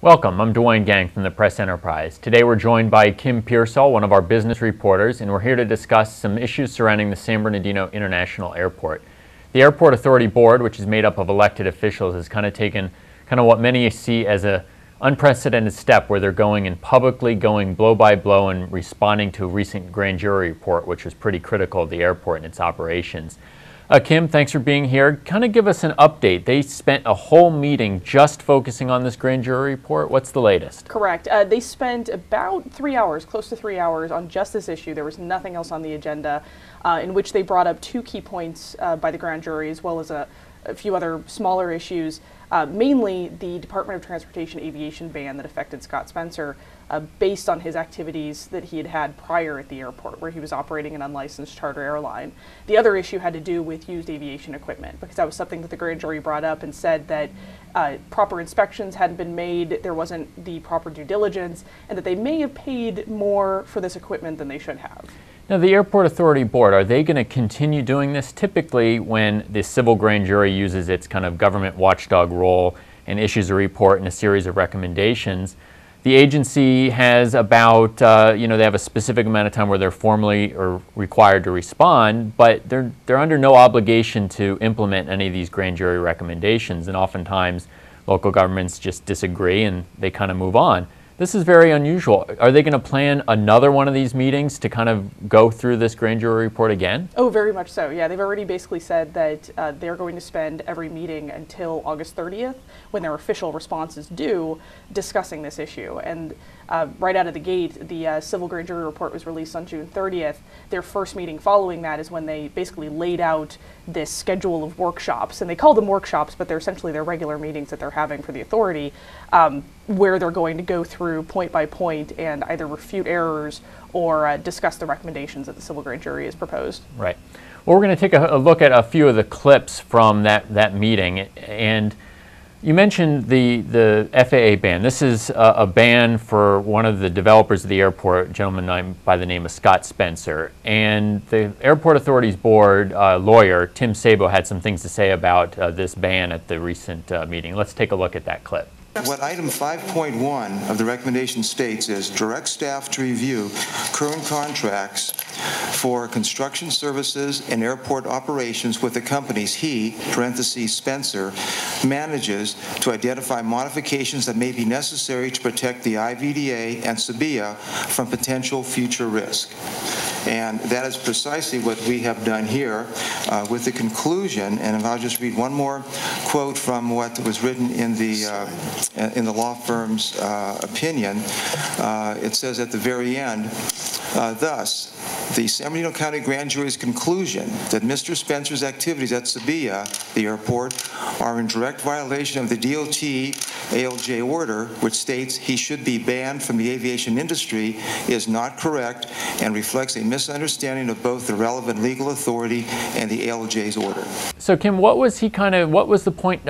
Welcome, I'm Dwayne Gang from the Press Enterprise. Today we're joined by Kim Pearsall, one of our business reporters, and we're here to discuss some issues surrounding the San Bernardino International Airport. The Airport Authority Board, which is made up of elected officials, has taken what many see as an unprecedented step where they're going and publicly going blow by blow and responding to a recent grand jury report, which was pretty critical of the airport and its operations. Kim, thanks for being here. Give us an update. They spent a whole meeting just focusing on this grand jury report. What's the latest? Correct. They spent about 3 hours, close to 3 hours, on just this issue. There was nothing else on the agenda, in which they brought up 2 key points by the grand jury, as well as a few other smaller issues, mainly the Department of Transportation aviation ban that affected Scott Spencer based on his activities that he had had prior at the airport, where he was operating an unlicensed charter airline. The other issue had to do with used aviation equipment, because that was something that the grand jury brought up and said that proper inspections hadn't been made, there wasn't the proper due diligence, and that they may have paid more for this equipment than they should have. Now, the Airport Authority Board, are they going to continue doing this? Typically, when the civil grand jury uses its government watchdog role and issues a report and a series of recommendations, the agency has about, they have a specific amount of time where they're formally or required to respond, but they're under no obligation to implement any of these grand jury recommendations, and oftentimes local governments just disagree and they move on. This is very unusual. Are they going to plan another one of these meetings to go through this grand jury report again? Oh, very much so. Yeah, they've already basically said that they're going to spend every meeting until August 30th, when their official response is due, discussing this issue. And right out of the gate, the civil grand jury report was released on June 30th. Their first meeting following that is when they basically laid out this schedule of workshops. And they call them workshops, but they're essentially their regular meetings that they're having for the authority, where they're going to go through point by point and either refute errors or discuss the recommendations that the civil grand jury has proposed. Right. Well, we're going to take a look at a few of the clips from that meeting. And you mentioned the FAA ban. This is a ban for one of the developers of the airport, a gentleman by the name of Scott Spencer. And the Airport Authority's board lawyer, Tim Sabo, had some things to say about this ban at the recent meeting. Let's take a look at that clip. What item 5.1 of the recommendation states is direct staff to review current contracts for construction services and airport operations with the companies he, parentheses Spencer, manages to identify modifications that may be necessary to protect the IVDA and SBIA from potential future risk. And that is precisely what we have done here with the conclusion, and I'll just read one more quote from what was written in the law firm's opinion. It says at the very end, thus, the San Bernardino County Grand Jury's conclusion that Mr. Spencer's activities at SBIA, the airport, are in direct violation of the DOT ALJ order, which states he should be banned from the aviation industry, is not correct and reflects a misunderstanding of both the relevant legal authority and the ALJ's order. So, Kim, what was the point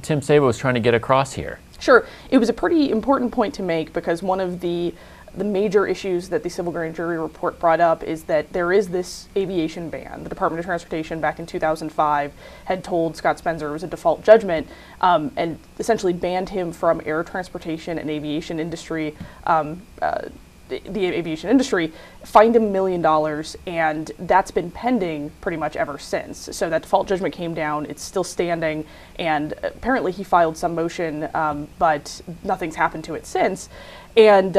Tim Sabo was trying to get across here? Sure. It was a pretty important point to make, because one of the major issues that the civil grand jury report brought up is that there is this aviation ban. The Department of Transportation back in 2005 had told Scott Spencer it was a default judgment and essentially banned him from air transportation and aviation industry, the aviation industry, fined him $1 million, and that's been pending pretty much ever since. So that default judgment came down, it's still standing, and apparently he filed some motion, but nothing's happened to it since. And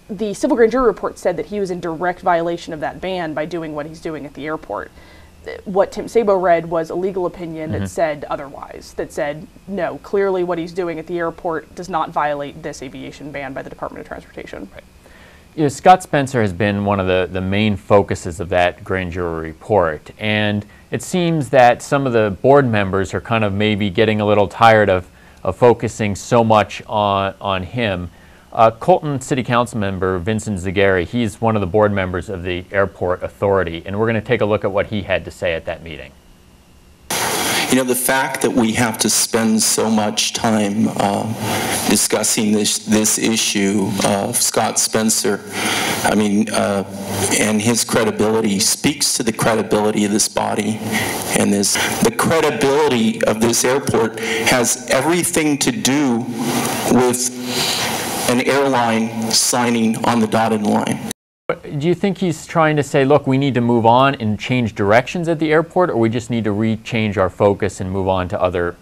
the civil grand jury report said that he was in direct violation of that ban by doing what he's doing at the airport. What Tim Sabo read was a legal opinion that said otherwise, that said, no, clearly what he's doing at the airport does not violate this aviation ban by the Department of Transportation. Right. You know, Scott Spencer has been one of the main focuses of that grand jury report, and it seems that some of the board members are maybe getting a little tired of focusing so much on him. Colton City Council member Vincent Zagari, he's one of the board members of the Airport Authority, and we're going to take a look at what he had to say at that meeting. You know, the fact that we have to spend so much time discussing this issue of Scott Spencer, I mean, and his credibility speaks to the credibility of this body, and the credibility of this airport has everything to do with an airline signing on the dotted line. Do you think he's trying to say, look, we need to move on and change directions at the airport, or we just need to re-change our focus and move on to other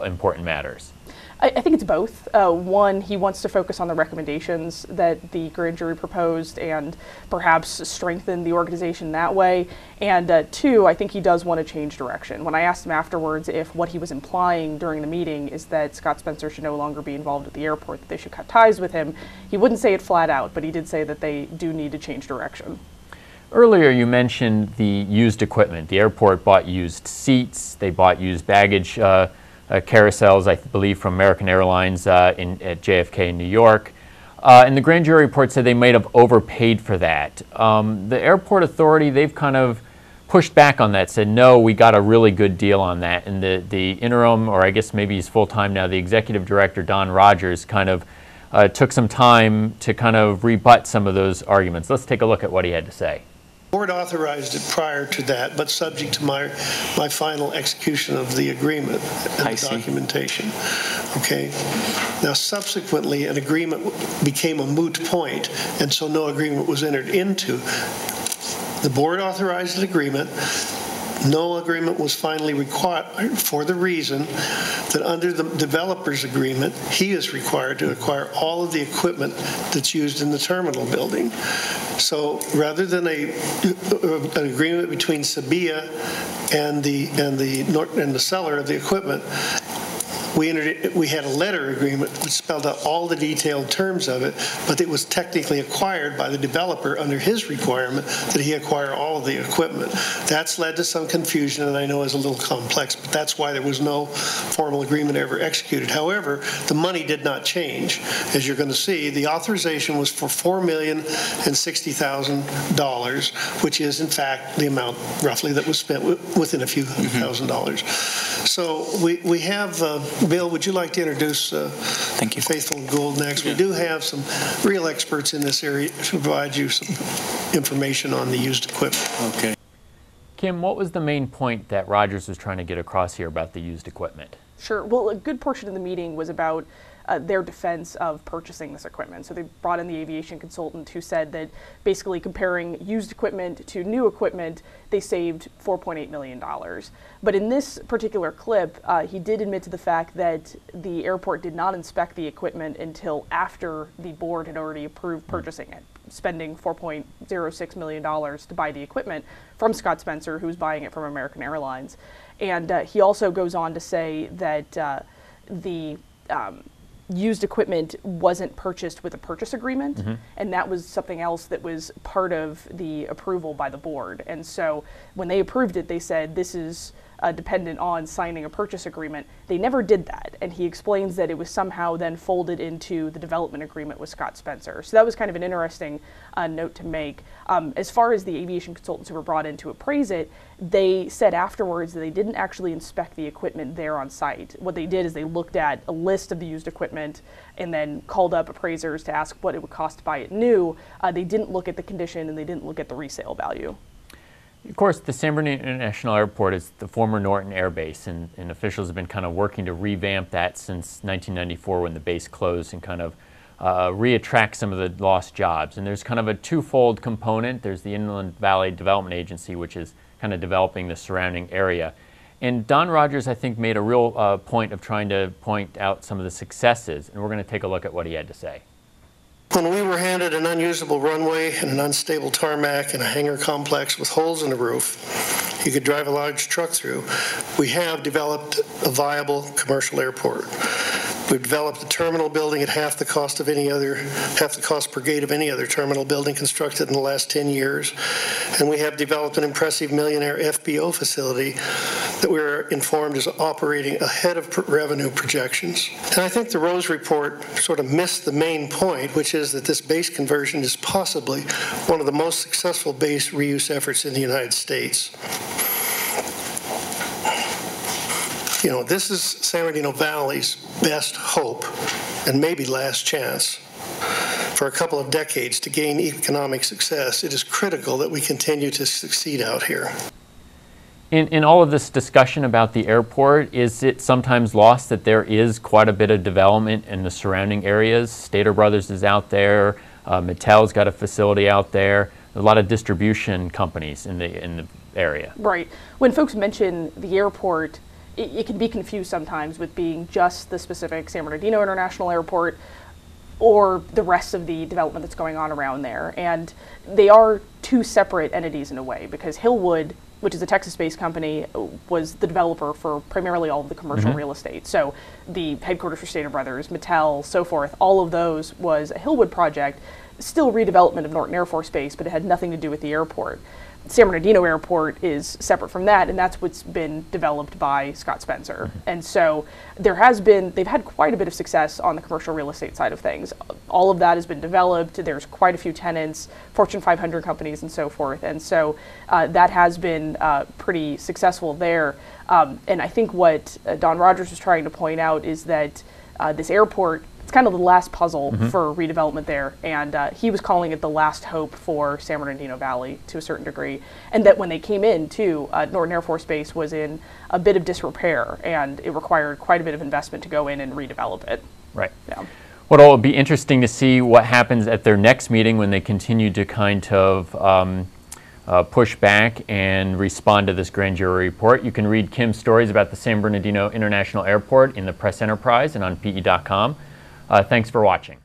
important matters? I think it's both. One, he wants to focus on the recommendations that the grand jury proposed and perhaps strengthen the organization that way. And two, I think he does want to change direction. When I asked him afterwards if what he was implying during the meeting is that Scott Spencer should no longer be involved at the airport, that they should cut ties with him, he wouldn't say it flat out, but he did say that they do need to change direction. Earlier you mentioned the used equipment. The airport bought used seats, they bought used baggage carousels, I believe, from American Airlines at JFK in New York. And the grand jury report said they might have overpaid for that. The airport authority, they've kind of pushed back on that, said, no, we got a really good deal on that. And the interim, or I guess maybe he's full-time now, the executive director, Don Rogers, kind of took some time to kind of rebut some of those arguments. Let's take a look at what he had to say. The board authorized it prior to that, but subject to my final execution of the agreement and the documentation. Okay. Now, subsequently, an agreement became a moot point, and so no agreement was entered into. The board authorized an agreement. No agreement was finally required for the reason that under the developer's agreement, he is required to acquire all of the equipment that's used in the terminal building. So rather than an agreement between Sabia and the seller of the equipment, we had a letter agreement which spelled out all the detailed terms of it, but it was technically acquired by the developer under his requirement that he acquire all of the equipment. That's led to some confusion, and I know is a little complex, but that's why there was no formal agreement ever executed. However, the money did not change. As you're going to see, the authorization was for $4,060,000, which is in fact the amount roughly that was spent within a few $1,000s. So we have Bill, would you like to introduce Thank you. Faithful and Gould next? Yeah. We do have some real experts in this area to provide you some information on the used equipment. Okay. Kim, what was the main point that Rogers was trying to get across here about the used equipment? Sure. Well, a good portion of the meeting was about their defense of purchasing this equipment. So they brought in the aviation consultant who said that basically comparing used equipment to new equipment, they saved $4.8 million. But in this particular clip, he did admit to the fact that the airport did not inspect the equipment until after the board had already approved purchasing it, spending $4.06 million to buy the equipment from Scott Spencer, who was buying it from American Airlines. And he also goes on to say that the used equipment wasn't purchased with a purchase agreement, and that was something else that was part of the approval by the board. And so when they approved it, they said this is dependent on signing a purchase agreement. They never did that, and he explains that it was somehow then folded into the development agreement with Scott Spencer. So that was kind of an interesting note to make. As far as the aviation consultants who were brought in to appraise it, they said afterwards that they didn't actually inspect the equipment there on site. What they did is they looked at a list of the used equipment and then called up appraisers to ask what it would cost to buy it new. They didn't look at the condition and they didn't look at the resale value. Of course, the San Bernardino International Airport is the former Norton Air Base, and officials have been kind of working to revamp that since 1994 when the base closed and kind of reattract some of the lost jobs. And there's kind of a twofold component. There's the Inland Valley Development Agency, which is kind of developing the surrounding area. And Don Rogers, I think, made a real point of trying to point out some of the successes, and we're going to take a look at what he had to say. When we were handed an unusable runway and an unstable tarmac and a hangar complex with holes in the roof you could drive a large truck through, we have developed a viable commercial airport. We've developed a terminal building at half the cost per gate of any other terminal building constructed in the last 10 years. And we have developed an impressive millionaire FBO facility that we're informed is operating ahead of revenue projections. And I think the Rose report sort of missed the main point, which is that this base conversion is possibly one of the most successful base reuse efforts in the United States. You know, this is San Bernardino Valley's best hope and maybe last chance. For a couple of decades to gain economic success, it is critical that we continue to succeed out here. In all of this discussion about the airport, is it sometimes lost that there is quite a bit of development in the surrounding areas? Stater Brothers is out there, Mattel's got a facility out there, a lot of distribution companies in the area. Right. When folks mention the airport, it can be confused sometimes with being just the specific San Bernardino International Airport or the rest of the development that's going on around there. And they are two separate entities in a way, because Hillwood, which is a Texas-based company, was the developer for primarily all of the commercial real estate. So the headquarters for Stater Brothers, Mattel, so forth, all of those was a Hillwood project, still redevelopment of Norton Air Force Base, but it had nothing to do with the airport. San Bernardino Airport is separate from that, and that's what's been developed by Scott Spencer. And so they've had quite a bit of success on the commercial real estate side of things. All of that has been developed. There's quite a few tenants, Fortune 500 companies and so forth. And so that has been pretty successful there. And I think what Don Rogers was trying to point out is that this airport, it's kind of the last puzzle for redevelopment there, and he was calling it the last hope for San Bernardino Valley to a certain degree, and that when they came in too, Norton Air Force Base was in a bit of disrepair, and it required quite a bit of investment to go in and redevelop it. Right. Yeah. Well, it'll be interesting to see what happens at their next meeting when they continue to kind of push back and respond to this grand jury report. You can read Kim's stories about the San Bernardino International Airport in the Press Enterprise and on PE.com. Thanks for watching.